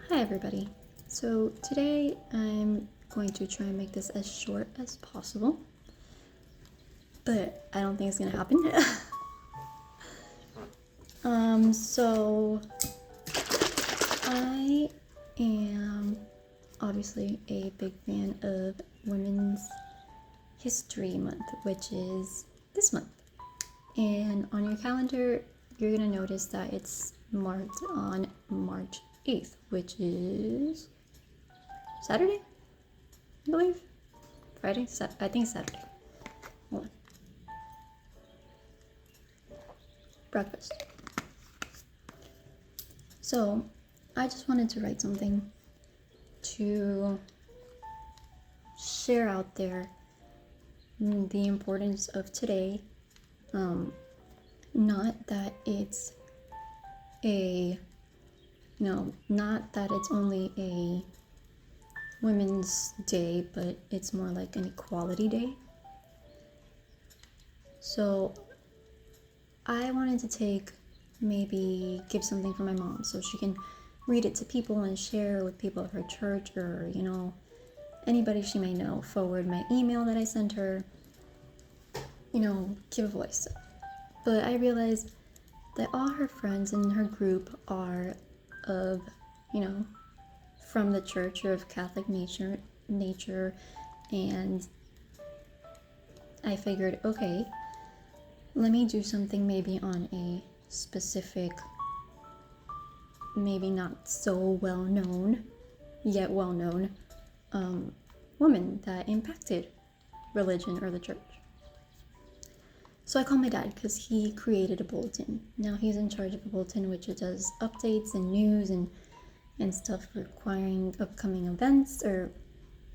Hi everybody. So today I'm going to try and make this as short as possible, but I don't think it's gonna happen. So I am obviously a big fan of Women's History Month, which is this month. And on your calendar, you're gonna notice that it's marked on March 8th, which is Saturday, I believe. Friday? I think Saturday. Hold on. Breakfast. So, I just wanted to write something to share out there the importance of today. Not that it's not that it's only a Women's Day, but it's more like an equality day. So I wanted to give something for my mom so she can read it to people and share with people at her church or, anybody she may know, forward my email that I sent her, give a voice. But I realized that all her friends in her group are of, from the church or of Catholic nature, and I figured, okay, let me do something maybe on a specific, maybe not so well-known, yet well-known, woman that impacted religion or the church. So I called my dad because he created a bulletin. Now he's in charge of a bulletin which does updates and news and stuff requiring upcoming events, or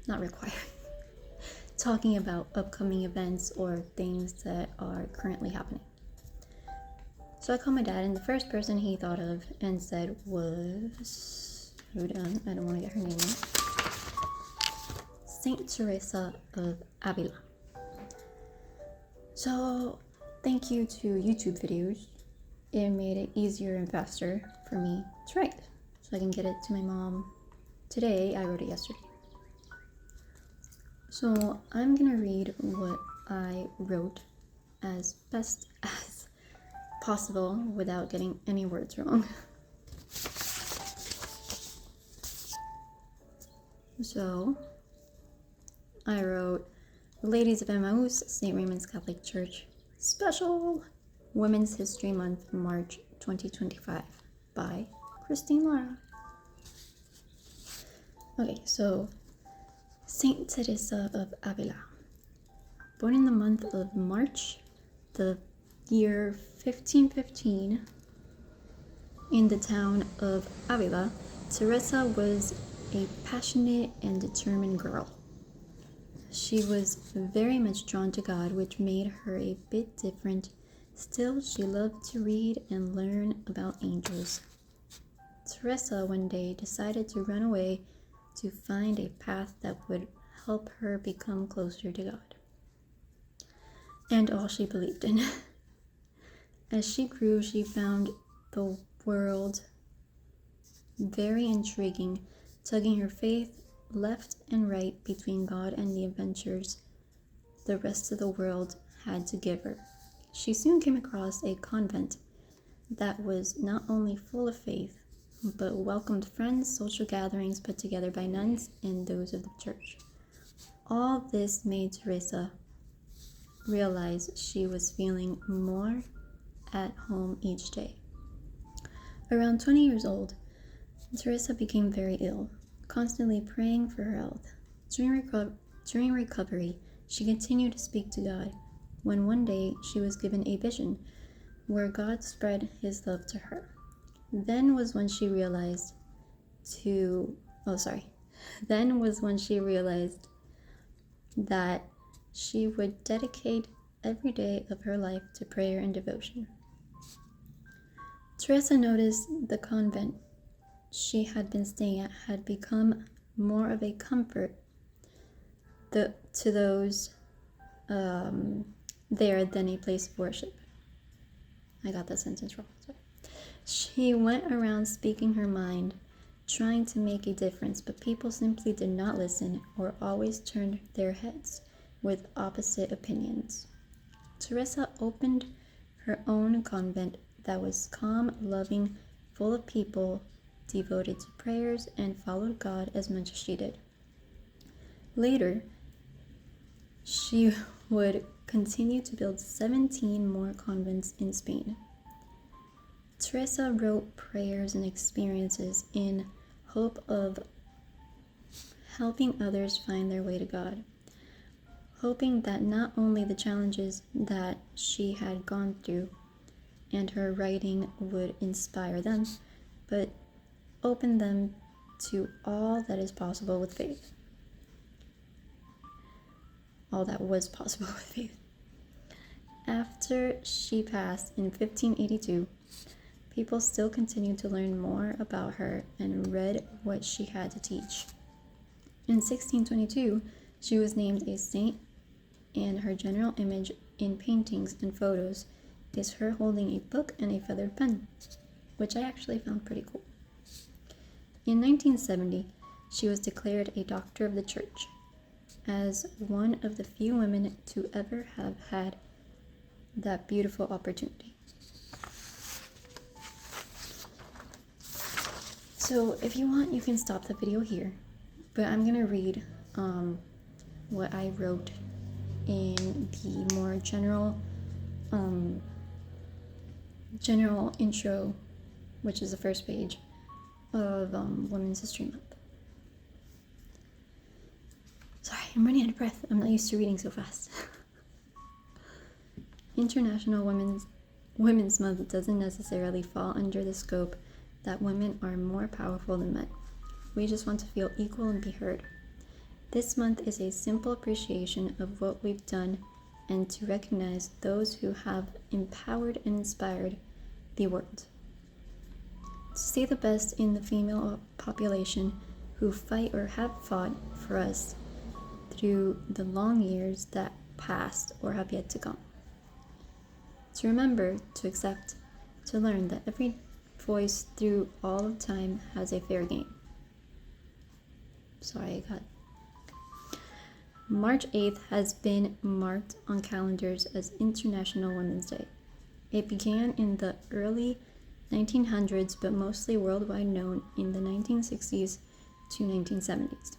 not requiring, talking about upcoming events or things that are currently happening. So I called my dad, and the first person he thought of and said was, hold on, I don't want to get her name wrong, Saint Teresa of Avila. So thank you to YouTube videos, it made it easier and faster for me to write. So I can get it to my mom today. I wrote it yesterday. So I'm gonna read what I wrote as best as possible without getting any words wrong. So I wrote, Ladies of Emmaus, St. Raymond's Catholic Church, special Women's History Month, March 2025, by Christine Lara. Okay, so Saint Teresa of Avila. Born in the month of March, the year 1515, in the town of Avila, Teresa was a passionate and determined girl. She was very much drawn to God, which made her a bit different. Still, she loved to read and learn about angels. Teresa one day decided to run away to find a path that would help her become closer to God and all she believed in. As she grew, she found the world very intriguing, tugging her faith left and right between God and the adventures the rest of the world had to give her. She soon came across a convent that was not only full of faith, but welcomed friends, social gatherings put together by nuns and those of the church. All this made Teresa realize she was feeling more at home each day. Around 20 years old, Teresa became very ill, constantly praying for her health. During recovery, she continued to speak to God, when one day she was given a vision where God spread his love to her. Then was when she realized that she would dedicate every day of her life to prayer and devotion. Teresa noticed the convent she had been staying at had become more of a comfort to those there than a place of worship. I got that sentence wrong. Sorry. She went around speaking her mind, trying to make a difference, but people simply did not listen or always turned their heads with opposite opinions. Teresa opened her own convent that was calm, loving, full of people devoted to prayers and followed God as much as she did. Later, she would continue to build 17 more convents in Spain. Teresa wrote prayers and experiences in hope of helping others find their way to God, hoping that not only the challenges that she had gone through and her writing would inspire them, but open them to all that is possible with faith. All that was possible with faith. After she passed in 1582, people still continued to learn more about her and read what she had to teach. In 1622, she was named a saint, and her general image in paintings and photos is her holding a book and a feathered pen, which I actually found pretty cool. In 1970, she was declared a Doctor of the Church, as one of the few women to ever have had that beautiful opportunity. So if you want, you can stop the video here, but I'm gonna read what I wrote in the more general intro, which is the first page of Women's History Month. Sorry, I'm running out of breath. I'm not used to reading so fast. International Women's Month doesn't necessarily fall under the scope that women are more powerful than men. We just want to feel equal and be heard. This month is a simple appreciation of what we've done and to recognize those who have empowered and inspired the world. To see the best in the female population who fight or have fought for us through the long years that passed or have yet to come. To remember, to accept, to learn that every voice through all of time has a fair game. Sorry, I got... March 8th has been marked on calendars as International Women's Day. It began in the early 1900s, but mostly worldwide known in the 1960s to 1970s.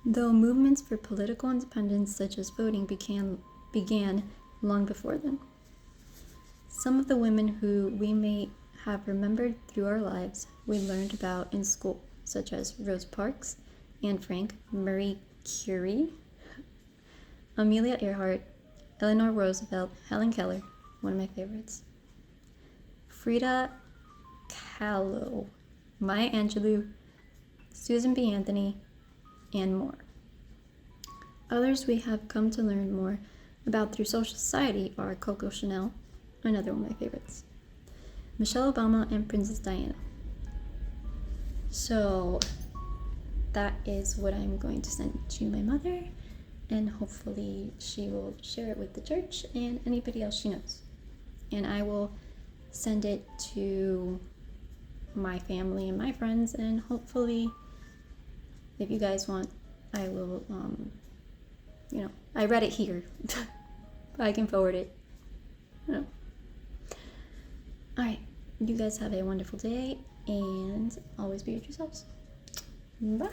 Though movements for political independence such as voting began long before then. Some of the women who we may have remembered through our lives we learned about in school, such as Rosa Parks, Anne Frank, Marie Curie, Amelia Earhart, Eleanor Roosevelt, Helen Keller, one of my favorites, Frida Kahlo, Maya Angelou, Susan B. Anthony, and more. Others we have come to learn more about through social society are Coco Chanel, another one of my favorites, Michelle Obama, and Princess Diana. So that is what I'm going to send to my mother, and hopefully she will share it with the church and anybody else she knows. And I will send it to my family and my friends, and hopefully if you guys want, I will, I read it here. I can forward it. Alright, you guys have a wonderful day, and always be with yourselves. Bye.